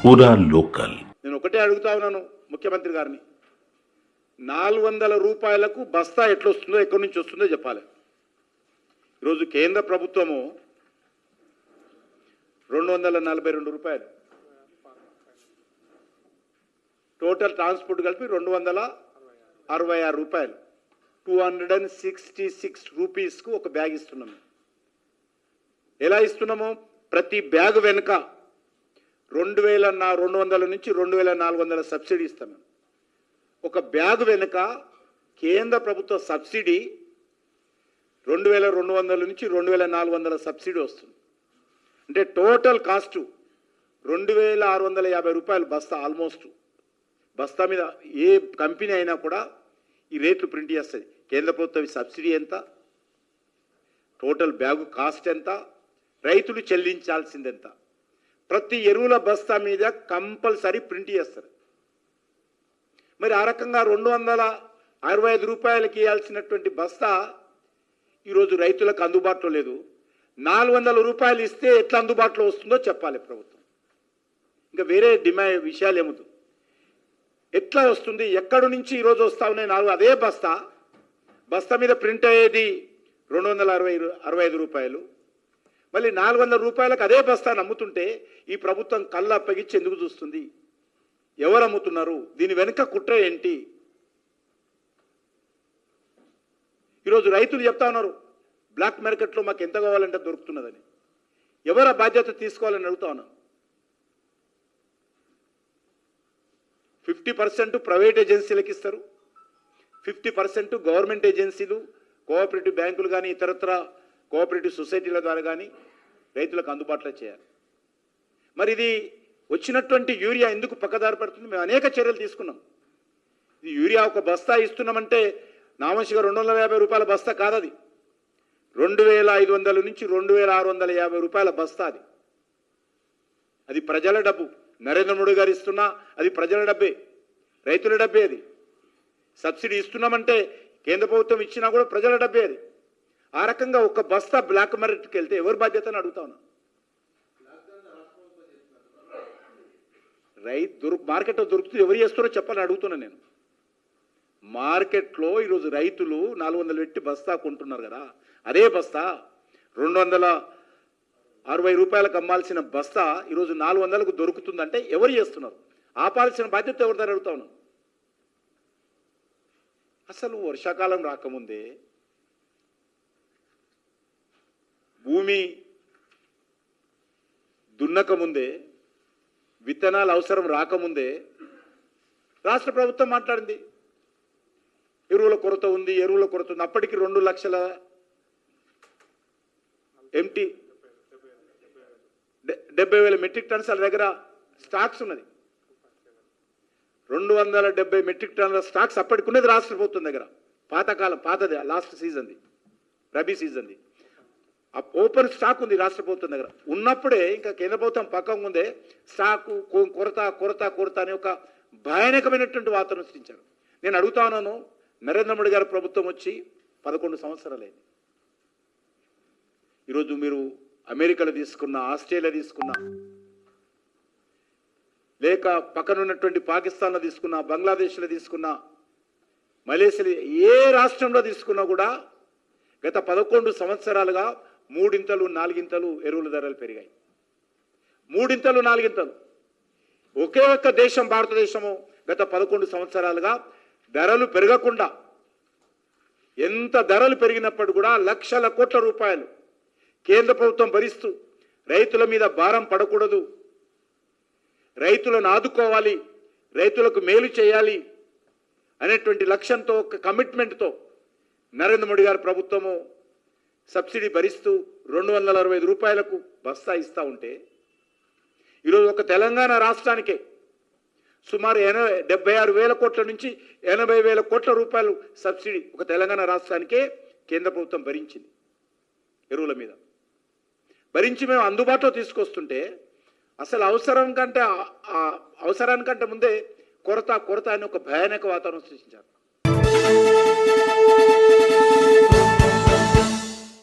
పూరా లోకల్. నేను ఒకటే అడుగుతా ఉన్నాను ముఖ్యమంత్రి గారిని, 400 రూపాయలకు బస్తా ఎట్లొస్తుందో ఎక్కడి నుంచి వస్తుందో చెప్పాలి. ఈరోజు కేంద్ర ప్రభుత్వము 242 రూపాయలు, టోటల్ ట్రాన్స్పోర్ట్ కలిపి 266 రూపాయలు, 266 రూపీస్కు ఒక బ్యాగ్ ఇస్తున్నాము. ఎలా ఇస్తున్నాము? ప్రతి బ్యాగ్ వెనుక 2200 నుంచి 2400 సబ్సిడీ ఇస్తాము. ఒక బ్యాగ్ వెనుక కేంద్ర ప్రభుత్వ సబ్సిడీ 2200 నుంచి 2400 సబ్సిడీ వస్తుంది. అంటే టోటల్ కాస్ట్ 2650 రూపాయలు బస్తా. ఆల్మోస్ట్ బస్తా మీద ఏ కంపెనీ అయినా కూడా ఈ రేట్లు ప్రింట్ చేస్తుంది. కేంద్ర ప్రభుత్వ సబ్సిడీ ఎంత, టోటల్ బ్యాగు కాస్ట్ ఎంత, రైతులు చెల్లించాల్సింది ఎంత, ప్రతి ఎరువుల బస్తా మీద కంపల్సరీ ప్రింట్ చేస్తారు. మరి ఆ రకంగా 265 రూపాయలకి ఇవ్వాల్సినటువంటి బస్తా ఈరోజు రైతులకు అందుబాటులో లేదు. 400 రూపాయలు ఇస్తే ఎట్లా అందుబాటులో వస్తుందో చెప్పాలి ప్రభుత్వం. ఇంకా వేరే విషయాలు ఏముంది, ఎట్లా వస్తుంది, ఎక్కడి నుంచి ఈరోజు వస్తా ఉన్నాయి అదే బస్తా మీద ప్రింట్ అయ్యేది 265 రూపాయలు. మళ్ళీ 400 రూపాయలకు అదే బస్తాను అమ్ముతుంటే ఈ ప్రభుత్వం కళ్ళు అప్పగించి ఎందుకు చూస్తుంది? ఎవరు అమ్ముతున్నారు? దీని వెనుక కుట్ర ఏంటి? ఈరోజు రైతులు చెప్తా ఉన్నారు, బ్లాక్ మార్కెట్లో మాకు ఎంత కావాలంటే దొరుకుతున్నదని. ఎవరు ఆ బాధ్యత తీసుకోవాలని అడుగుతా ఉన్నాను. 50% ప్రైవేట్ ఏజెన్సీలకు ఇస్తారు, 50% గవర్నమెంట్ ఏజెన్సీలు, కోఆపరేటివ్ బ్యాంకులు కానీ ఇతరత్ర కోఆపరేటివ్ సొసైటీల ద్వారా కానీ రైతులకు అందుబాటులో చేయాలి. మరి ఇది వచ్చినటువంటి యూరియా ఎందుకు పక్కదారి పడుతుంది? మేము అనేక చర్యలు తీసుకున్నాం. ఇది యూరియా ఒక బస్తా ఇస్తున్నామంటే నామోషిగా 250 రూపాయల బస్తా కాదు, అది 2500 నుంచి 2650 రూపాయల బస్తా. అది ప్రజల డబ్బు. నరేంద్ర మోడీ గారు ఇస్తున్నా అది ప్రజల డబ్బే, రైతుల డబ్బే. అది సబ్సిడీ ఇస్తున్నామంటే కేంద్ర ప్రభుత్వం ఇచ్చినా కూడా ప్రజల డబ్బే. అది ఆ రకంగా ఒక బస్తా బ్లాక్ మార్కెట్కి వెళ్తే ఎవరు బాధ్యత అని అడుగుతా ఉన్నా. మార్కెట్లో దొరుకుతుంది, ఎవరు చేస్తారో చెప్పాలని అడుగుతున్నా నేను. మార్కెట్లో ఈరోజు రైతులు 400 పెట్టి బస్తా కొంటున్నారు కదా, అదే బస్తా 260 రూపాయలకు అమ్మాల్సిన బస్తా ఈరోజు 400కు దొరుకుతుందంటే ఎవరు చేస్తున్నారు? ఆపాల్సిన బాధ్యత ఎవరిదారు అడుగుతా ఉన్నాను. అసలు వర్షాకాలం రాకముందే, భూమి దున్నకముందే, విత్తనాలు అవసరం రాకముందే రాష్ట్ర ప్రభుత్వం మాట్లాడింది ఎరువుల కొరత ఉంది. అప్పటికి 2 లక్షల ఎంటీ 70,000 మెట్రిక్ టన్స్ వాళ్ళ దగ్గర స్టాక్స్ ఉన్నది. 270 మెట్రిక్ టన్నుల స్టాక్స్ అప్పటికి ఉన్నది రాష్ట్ర ప్రభుత్వం దగ్గర. పాతది లాస్ట్ సీజన్ది, రబీ సీజన్ది ఓపెన్ స్టాక్ ఉంది రాష్ట్ర ప్రభుత్వం దగ్గర. ఉన్నప్పుడే ఇంకా కేంద్ర ప్రభుత్వం పక్కన ముందే స్టాకు కొరత అనే ఒక భయానకమైనటువంటి వాతావరణం సృష్టించారు. నేను అడుగుతా ఉన్నాను, నరేంద్ర మోడీ గారి ప్రభుత్వం వచ్చి 11 సంవత్సరాలైంది. ఈరోజు మీరు అమెరికాలో తీసుకున్నా, ఆస్ట్రేలియా తీసుకున్నా, లేక పక్కన ఉన్నటువంటి పాకిస్తాన్లో తీసుకున్నా, బంగ్లాదేశ్లో తీసుకున్నా, మలేషియాలో ఏ రాష్ట్రంలో తీసుకున్నా కూడా గత 11 సంవత్సరాలుగా 3-4 ఎరువుల ధరలు పెరిగాయి. 3-4 ఒకే ఒక్క దేశం భారతదేశము గత 11 సంవత్సరాలుగా ధరలు పెరగకుండా, ఎంత ధరలు పెరిగినప్పుడు కూడా లక్షల కోట్ల రూపాయలు కేంద్ర ప్రభుత్వం భరిస్తూ రైతుల మీద భారం పడకూడదు, రైతులను ఆదుకోవాలి, రైతులకు మేలు చేయాలి అనేటువంటి లక్ష్యంతో, ఒక కమిట్మెంట్తో నరేంద్ర మోడీ గారి ప్రభుత్వము సబ్సిడీ భరిస్తూ 265 రూపాయలకు బస్తా ఇస్తూ ఉంటే, ఈరోజు ఒక తెలంగాణ రాష్ట్రానికే సుమారు 76,000 కోట్ల నుంచి 80,000 కోట్ల రూపాయలు సబ్సిడీ ఒక తెలంగాణ రాష్ట్రానికే కేంద్ర ప్రభుత్వం భరించింది. ఎరువుల మీద భరించి మేము అందుబాటులో తీసుకొస్తుంటే అసలు అవసరానికంటే ముందే కొరత అని ఒక భయానక వాతావరణం సృష్టించారు.